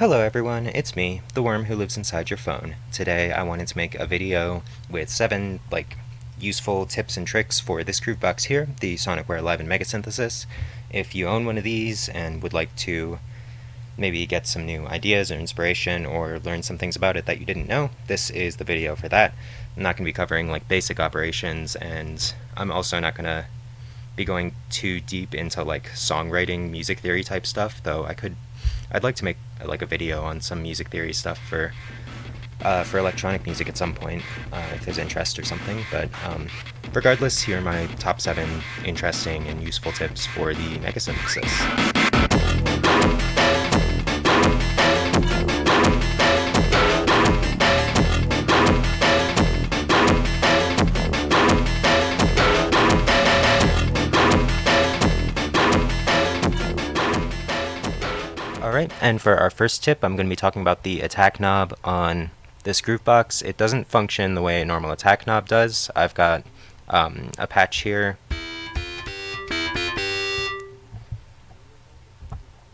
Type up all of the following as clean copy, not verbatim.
Hello everyone, it's me, the worm who lives inside your phone. Today I wanted to make a video with 7 useful tips and tricks for this groove box here, the Sonicware Liven Mega Synthesis. If you own one of these and would like to maybe get some new ideas or inspiration or learn some things about it that you didn't know, this is the video for that. I'm not going to be covering basic operations, and I'm also not going to be going too deep into songwriting, music theory type stuff, though I'd like to make a video on some music theory stuff for electronic music at some point, if there's interest or something. But regardless, here are my top 7 interesting and useful tips for the Mega Synthesis. Alright, and for our first tip, I'm going to be talking about the attack knob on this groove box. It doesn't function the way a normal attack knob does. I've got a patch here,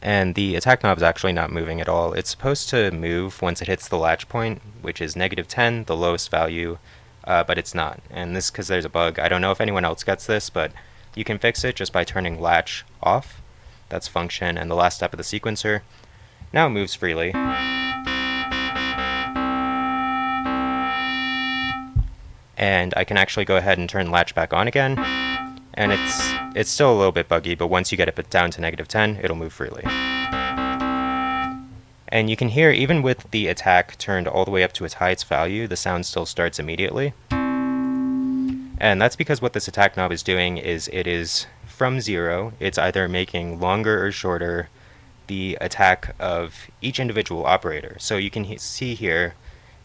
and the attack knob is actually not moving at all. It's supposed to move once it hits the latch point, which is -10, the lowest value, but it's not. And this is because there's a bug. I don't know if anyone else gets this, but you can fix it just by turning latch off. That's function and the last step of the sequencer. Now it moves freely. And I can actually go ahead and turn latch back on again. And it's still a little bit buggy, but once you get it down to -10, it'll move freely. And you can hear, even with the attack turned all the way up to its highest value, the sound still starts immediately. And that's because what this attack knob is doing is it is from 0, it's either making longer or shorter the attack of each individual operator. So you can see here,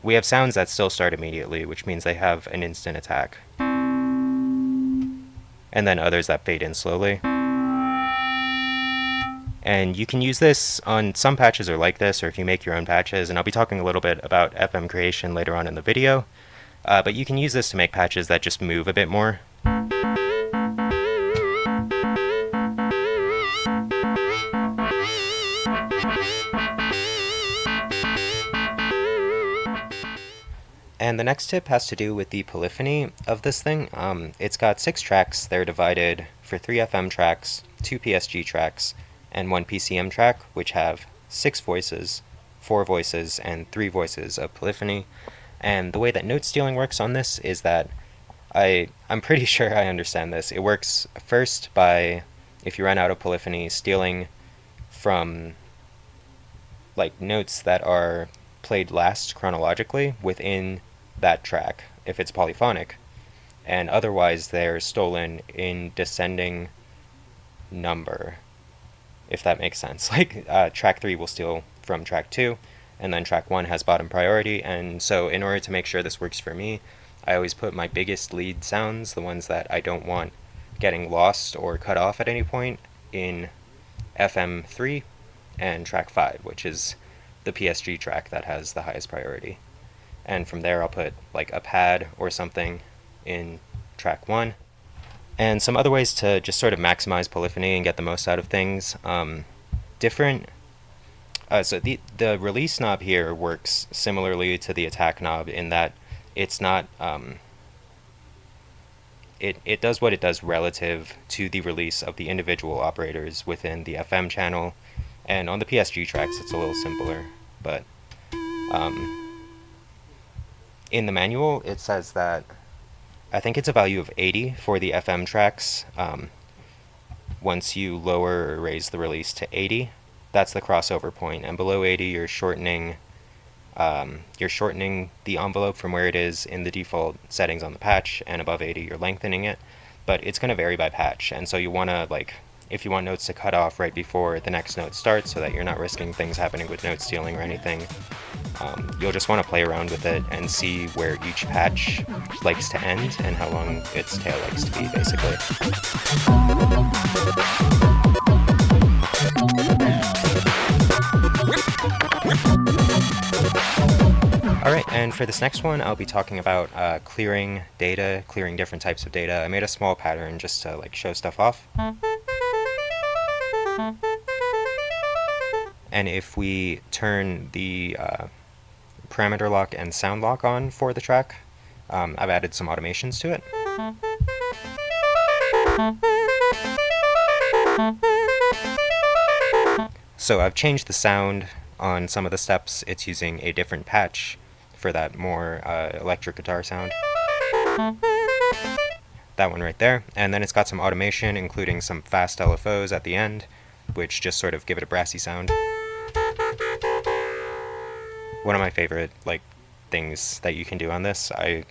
we have sounds that still start immediately, which means they have an instant attack. And then others that fade in slowly. And you can use this on some patches are like this, or if you make your own patches, and I'll be talking a little bit about FM creation later on in the video. But you can use this to make patches that just move a bit more. And the next tip has to do with the polyphony of this thing. It's got 6 tracks. They're divided for 3 FM tracks, 2 PSG tracks, and 1 PCM track, which have 6 voices, 4 voices, and 3 voices of polyphony. And the way that note stealing works on this is that I'm pretty sure I understand this. It works first by, if you run out of polyphony, stealing from notes that are played last chronologically within that track, if it's polyphonic, and otherwise they're stolen in descending number, if that makes sense. Track 3 will steal from track 2, and then track 1 has bottom priority. And so in order to make sure this works for me, I always put my biggest lead sounds, the ones that I don't want getting lost or cut off at any point, in FM 3 and track 5, which is the PSG track that has the highest priority. And from there I'll put a pad or something in track 1. And some other ways to just sort of maximize polyphony and get the most out of things. So the release knob here works similarly to the attack knob in that it's not it does what it does relative to the release of the individual operators within the FM channel. And on the PSG tracks it's a little simpler, but in the manual it says that I think it's a value of 80 for the FM tracks. Once you lower or raise the release to 80, that's the crossover point, and below 80 you're shortening the envelope from where it is in the default settings on the patch, and above 80 you're lengthening it. But it's going to vary by patch, and so you want to if you want notes to cut off right before the next note starts so that you're not risking things happening with note stealing or anything, you'll just want to play around with it and see where each patch likes to end and how long its tail likes to be, basically. Alright, and for this next one I'll be talking about clearing data, clearing different types of data. I made a small pattern just to show stuff off. And if we turn the parameter lock and sound lock on for the track, I've added some automations to it. So I've changed the sound on some of the steps. It's using a different patch for that more electric guitar sound. That one right there. And then it's got some automation, including some fast LFOs at the end, which just sort of give it a brassy sound. One of my favorite things that you can do on this. I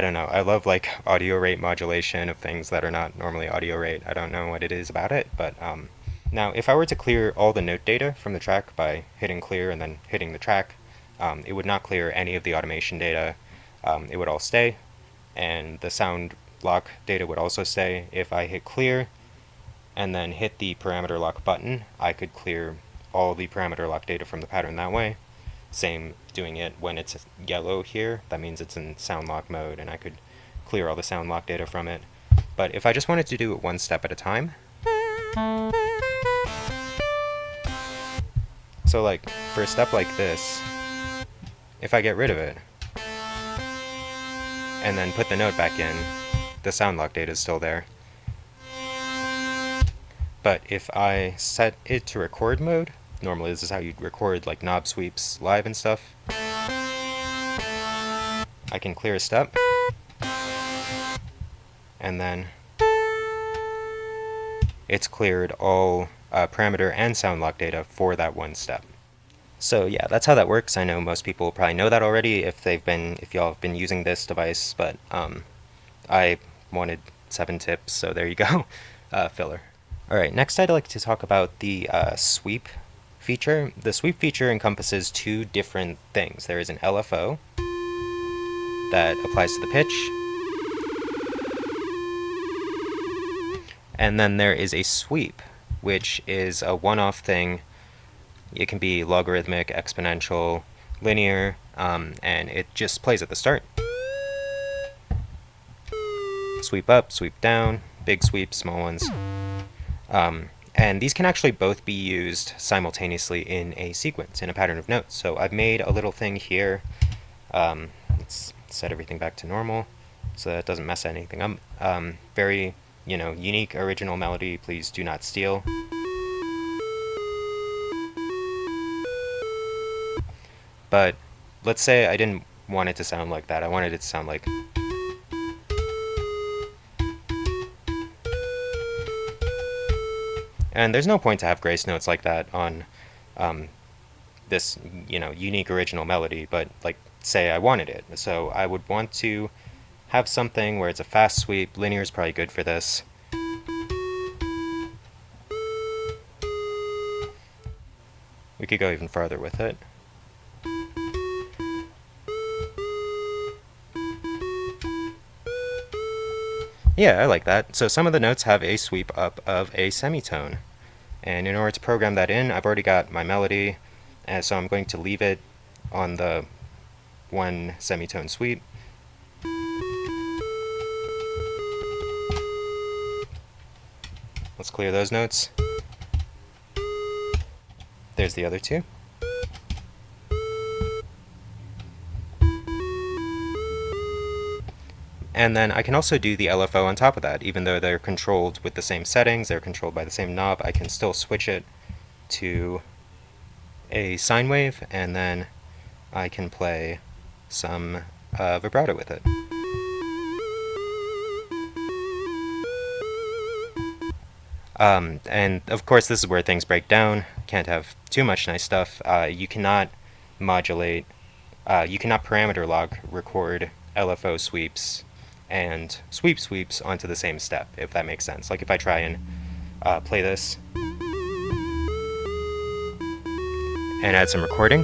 don't know. I love audio rate modulation of things that are not normally audio rate. I don't know what it is about it, but now if I were to clear all the note data from the track by hitting clear and then hitting the track, it would not clear any of the automation data. It would all stay, and the sound lock data would also stay. If I hit clear and then hit the parameter lock button, I could clear all the parameter lock data from the pattern that way. Same doing it when it's yellow here, that means it's in sound lock mode, and I could clear all the sound lock data from it. But if I just wanted to do it one step at a time, so for a step like this, if I get rid of it and then put the note back in, the sound lock data is still there. But if I set it to record mode, normally this is how you'd record knob sweeps live and stuff, I can clear a step, and then it's cleared all parameter and sound lock data for that one step. So yeah, that's how that works. I know most people probably know that already if y'all have been using this device, but I wanted 7 tips, so there you go. Filler. Alright, next I'd like to talk about the sweep feature. The sweep feature encompasses 2 different things. There is an LFO that applies to the pitch, and then there is a sweep, which is a one-off thing. It can be logarithmic, exponential, linear, and it just plays at the start. Sweep up, sweep down, big sweeps, small ones. And these can actually both be used simultaneously in a sequence, in a pattern of notes. So I've made a little thing here. Let's set everything back to normal so that it doesn't mess anything up. Very, unique original melody. Please do not steal. But let's say I didn't want it to sound like that. I wanted it to sound like... And there's no point to have grace notes like that on this, unique original melody, but say I wanted it. So I would want to have something where it's a fast sweep. Linear is probably good for this. We could go even farther with it. Yeah, I like that. So some of the notes have a sweep up of a semitone. And in order to program that in, I've already got my melody, and so I'm going to leave it on the 1 semitone sweep. Let's clear those notes. There's the other 2. And then I can also do the LFO on top of that. Even though they're controlled with the same settings, they're controlled by the same knob, I can still switch it to a sine wave, and then I can play some vibrato with it. And of course this is where things break down. Can't have too much nice stuff. You cannot modulate, you cannot parameter lock record LFO sweeps and sweeps onto the same step, if that makes sense. If I try and play this and add some recording,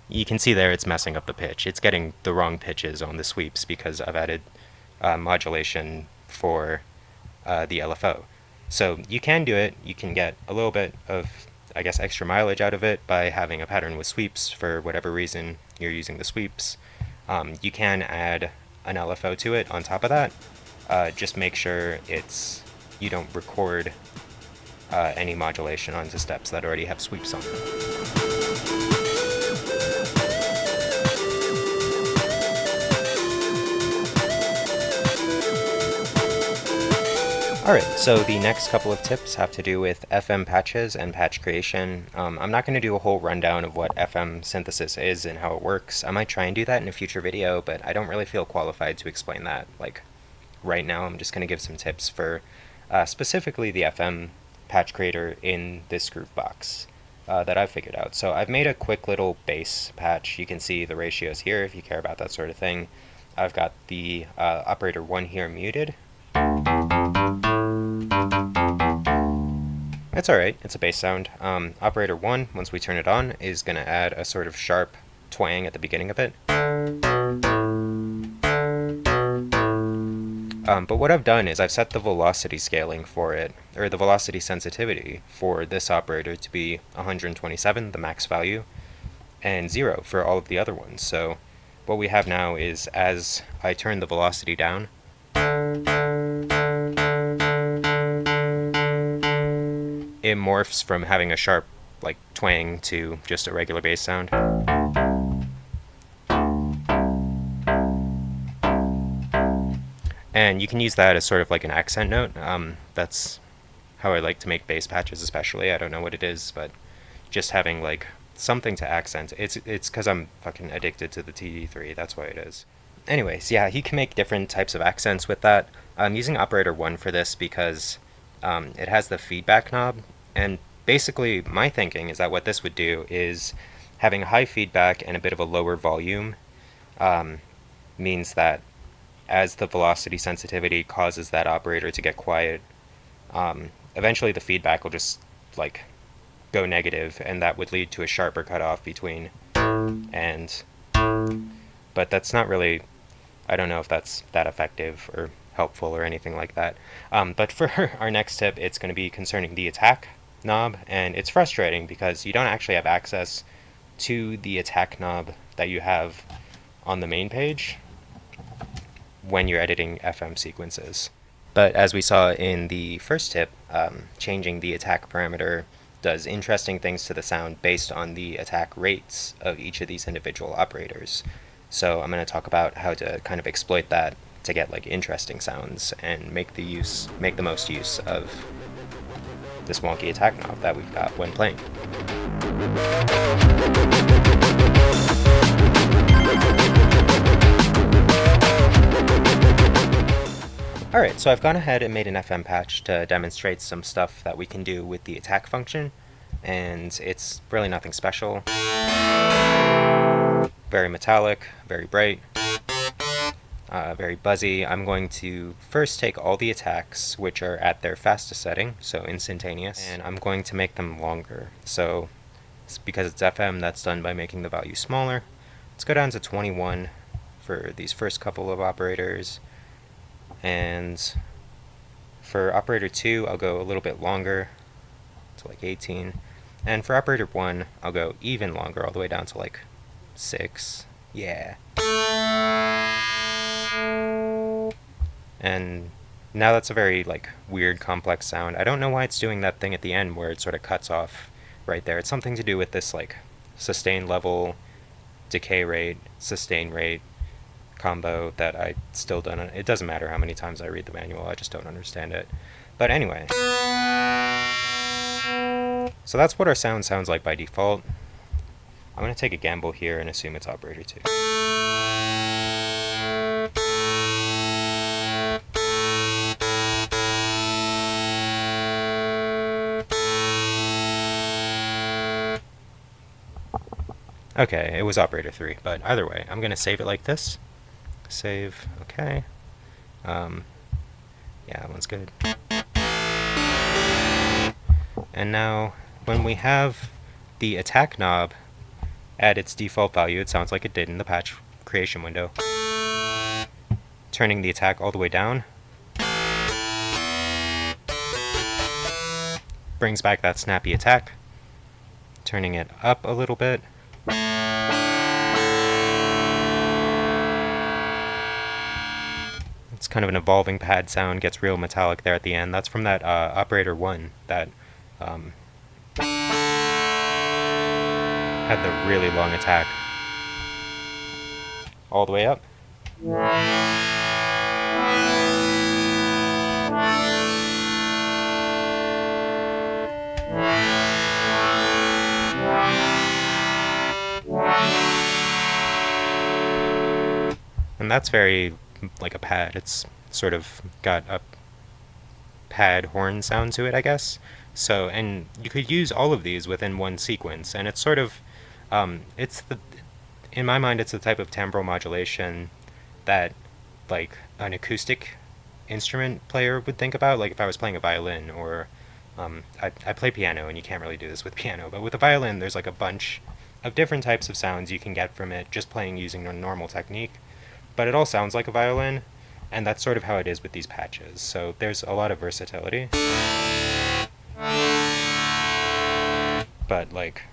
you can see there it's messing up the pitch. It's getting the wrong pitches on the sweeps because I've added modulation for the LFO. So you can do it. You can get a little bit of, extra mileage out of it by having a pattern with sweeps for whatever reason you're using the sweeps. You can add an LFO to it on top of that, just make sure you don't record any modulation onto steps that already have sweeps on them. Alright, so the next couple of tips have to do with FM patches and patch creation. I'm not going to do a whole rundown of what FM synthesis is and how it works. I might try and do that in a future video, but I don't really feel qualified to explain that. Like, right now I'm just going to give some tips for specifically the FM patch creator in this groove box that I've figured out. So I've made a quick little bass patch. You can see the ratios here if you care about that sort of thing. I've got the operator 1 here muted. It's alright, it's a bass sound. Operator 1, once we turn it on, is going to add a sort of sharp twang at the beginning of it. But what I've done is I've set the velocity scaling for it, or the velocity sensitivity for this operator to be 127, the max value, and 0 for all of the other ones. So what we have now is, as I turn the velocity down, it morphs from having a sharp like twang to just a regular bass sound. And you can use that as sort of like an accent note. That's how I like to make bass patches especially. I don't know what it is, but just having like something to accent. It's because I'm fucking addicted to the TD3, that's why it is. Anyways, yeah, you can make different types of accents with that. I'm using operator 1 for this because it has the feedback knob, and basically my thinking is that what this would do is having high feedback and a bit of a lower volume means that as the velocity sensitivity causes that operator to get quiet, eventually the feedback will just like go negative, and that would lead to a sharper cutoff between and. But that's not really, I don't know if that's that effective or helpful or anything like that. But for our next tip, it's going to be concerning the attack knob, and it's frustrating because you don't actually have access to the attack knob that you have on the main page when you're editing FM sequences. But as we saw in the first tip, changing the attack parameter does interesting things to the sound based on the attack rates of each of these individual operators. So I'm going to talk about how to kind of exploit that to get like interesting sounds and make the most use of this wonky attack knob that we've got when playing. Alright, so I've gone ahead and made an FM patch to demonstrate some stuff that we can do with the attack function, and it's really nothing special. Very metallic, very bright, very buzzy. I'm going to first take all the attacks which are at their fastest setting, so instantaneous, and I'm going to make them longer. So because it's FM, that's done by making the value smaller. Let's go down to 21 for these first couple of operators. And for operator 2, I'll go a little bit longer to like 18. And for operator 1, I'll go even longer, all the way down to like 6. Yeah. And now that's a very like weird, complex sound. I don't know why it's doing that thing at the end where it sort of cuts off right there. It's something to do with this like sustain level, decay rate, sustain rate combo that I still don't. It doesn't matter how many times I read the manual, I just don't understand it. But anyway, so that's what our sound sounds like by default. I'm going to take a gamble here and assume it's operator 2. Okay, it was operator 3, but either way, I'm going to save it like this. Save, okay. Yeah, that one's good. And now, when we have the attack knob at its default value, it sounds like it did in the patch creation window. Turning the attack all the way down brings back that snappy attack. Turning it up a little bit kind of an evolving pad sound, gets real metallic there at the end. That's from that operator 1 that had the really long attack all the way up. And that's very like a pad. It's sort of got a pad horn sound to it, I guess. So, and you could use all of these within one sequence, and it's sort of, in my mind, it's the type of timbral modulation that, like, an acoustic instrument player would think about. Like if I was playing a violin, or I play piano, and you can't really do this with piano, but with a violin, there's like a bunch of different types of sounds you can get from it just playing using a normal technique. But it all sounds like a violin, and that's sort of how it is with these patches. So there's a lot of versatility. But like,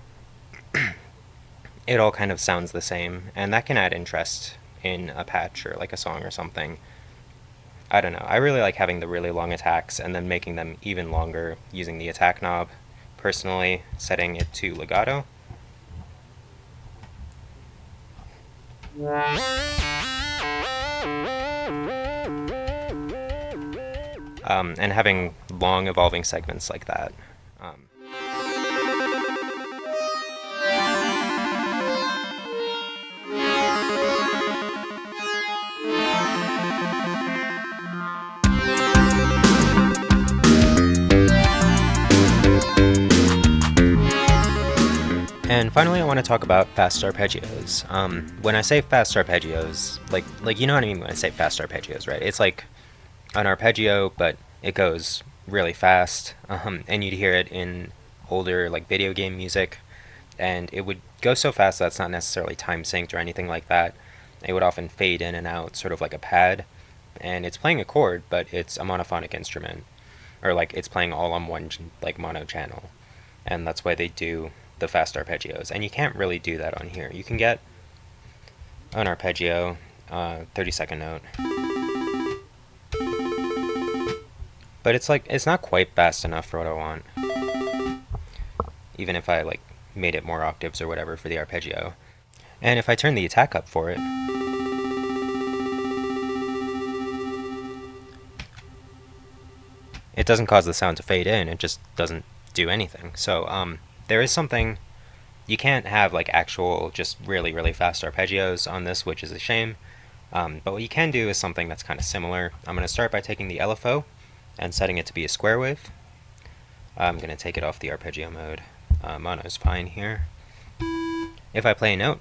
it all kind of sounds the same, and that can add interest in a patch or like a song or something. I don't know. I really like having the really long attacks and then making them even longer using the attack knob. Personally, setting it to legato. And having long evolving segments like that. And finally, I want to talk about fast arpeggios. When I say fast arpeggios, like you know what I mean when I say fast arpeggios, right? It's like an arpeggio, but it goes really fast, and you'd hear it in older like video game music, and it would go so fast that it's not necessarily time synced or anything like that. It would often fade in and out, sort of like a pad, and it's playing a chord, but it's a monophonic instrument, or like it's playing all on one like mono channel, and that's why they do the fast arpeggios. And you can't really do that on here. You can get an arpeggio, 30-second note, but it's like, it's not quite fast enough for what I want, even if I like made it more octaves or whatever for the arpeggio. And if I turn the attack up for it, it doesn't cause the sound to fade in, it just doesn't do anything. So there is something, you can't have like actual just really really fast arpeggios on this, which is a shame, but what you can do is something that's kind of similar. I'm going to start by taking the LFO and setting it to be a square wave. I'm going to take it off the arpeggio mode. Mono is fine here. If I play a note,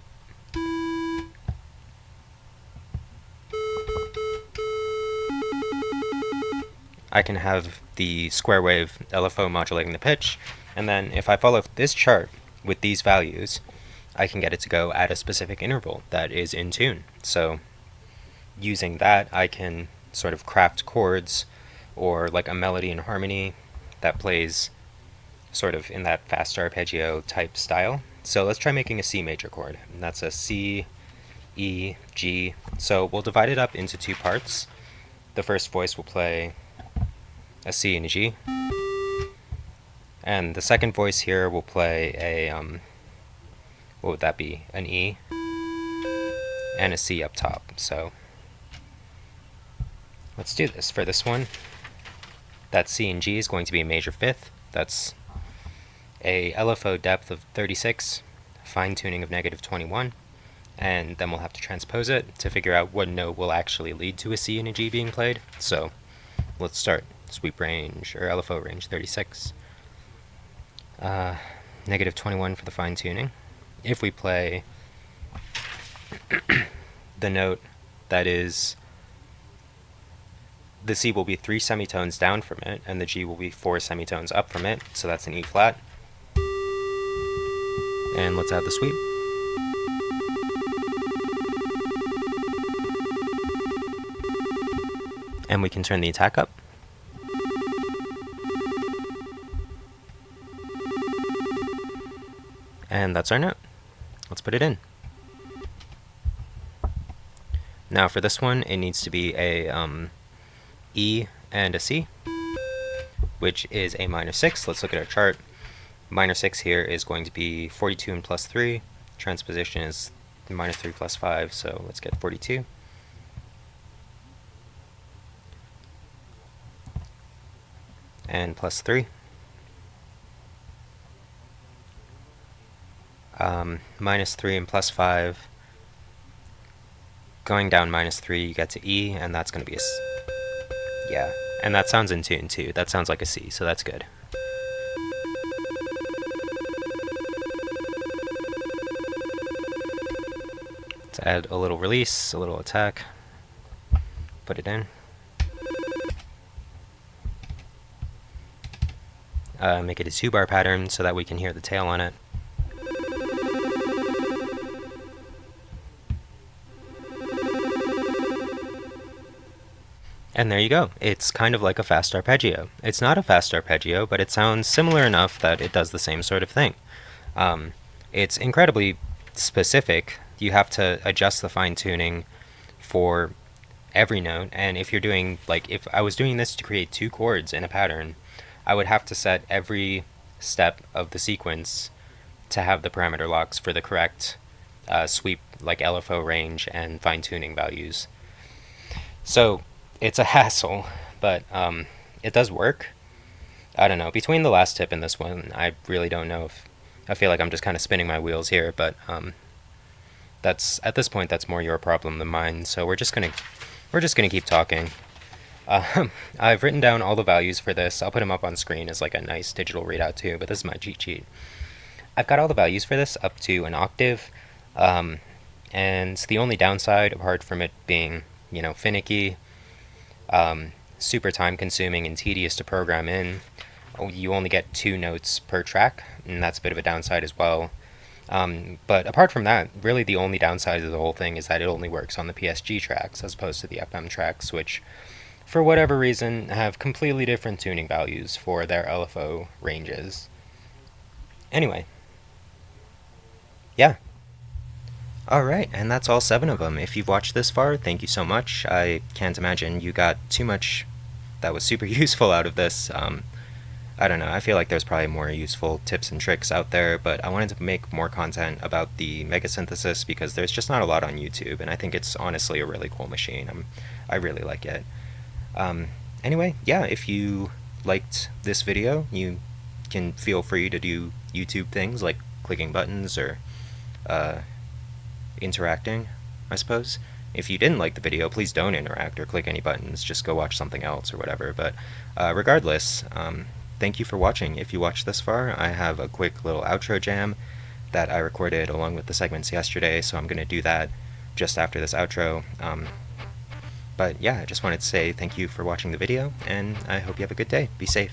I can have the square wave LFO modulating the pitch, and then if I follow this chart with these values, I can get it to go at a specific interval that is in tune. So using that, I can sort of craft chords or like a melody and harmony that plays sort of in that fast arpeggio type style. So let's try making a C major chord, and that's a C, E, G. So we'll divide it up into two parts. The first voice will play a C and a G, and the second voice here will play a, what would that be, an E, and a C up top. So let's do this. For this one, that C and G is going to be a major fifth. That's a LFO depth of 36, fine tuning of -21, and then we'll have to transpose it to figure out what note will actually lead to a C and a G being played. So let's start. Sweep range, or LFO range 36. -21 for the fine tuning. If we play the note that is, the C will be 3 semitones down from it, and the G will be 4 semitones up from it, so that's an E flat. And let's add the sweep. And we can turn the attack up. And that's our note. Let's put it in. Now for this one, it needs to be a E, and a C, which is a minor 6. Let's look at our chart. Minor 6 here is going to be 42 and plus 3. Transposition is minus 3 plus 5, so let's get 42. And plus 3. Minus 3 and plus 5. Going down minus 3, you get to E, and that's going to be a C. Yeah, and that sounds in tune too. That sounds like a C, so that's good. Let's add a little release, a little attack. Put it in. Make it a 2-bar pattern so that we can hear the tail on it. And there you go. It's kind of like a fast arpeggio. It's not a fast arpeggio, but it sounds similar enough that it does the same sort of thing. It's incredibly specific. You have to adjust the fine-tuning for every note, and if you're doing, like, if I was doing this to create 2 chords in a pattern, I would have to set every step of the sequence to have the parameter locks for the correct sweep, like LFO range and fine-tuning values. So it's a hassle, but it does work. I don't know. Between the last tip and this one, I really don't know if I feel like I'm just kind of spinning my wheels here, but that's at this point that's more your problem than mine. So we're just gonna keep talking. I've written down all the values for this. I'll put them up on screen as like a nice digital readout too, but this is my cheat sheet. I've got all the values for this up to an octave, and the only downside, apart from it being, you know, finicky, super time consuming and tedious to program in, you only get 2 notes per track, and that's a bit of a downside as well. But apart from that, really the only downside of the whole thing is that it only works on the PSG tracks as opposed to the FM tracks, which for whatever reason have completely different tuning values for their LFO ranges. Anyway, yeah. Alright, and that's all 7 of them. If you've watched this far, thank you so much. I can't imagine you got too much that was super useful out of this. I don't know, I feel like there's probably more useful tips and tricks out there, but I wanted to make more content about the Mega Synthesis because there's just not a lot on YouTube, and I think it's honestly a really cool machine. I really like it. Anyway, yeah, if you liked this video, you can feel free to do YouTube things like clicking buttons or interacting, I suppose. If you didn't like the video, please don't interact or click any buttons, just go watch something else or whatever. But regardless, thank you for watching. If you watched this far, I have a quick little outro jam that I recorded along with the segments yesterday, so I'm going to do that just after this outro. But yeah, I just wanted to say thank you for watching the video, and I hope you have a good day. Be safe.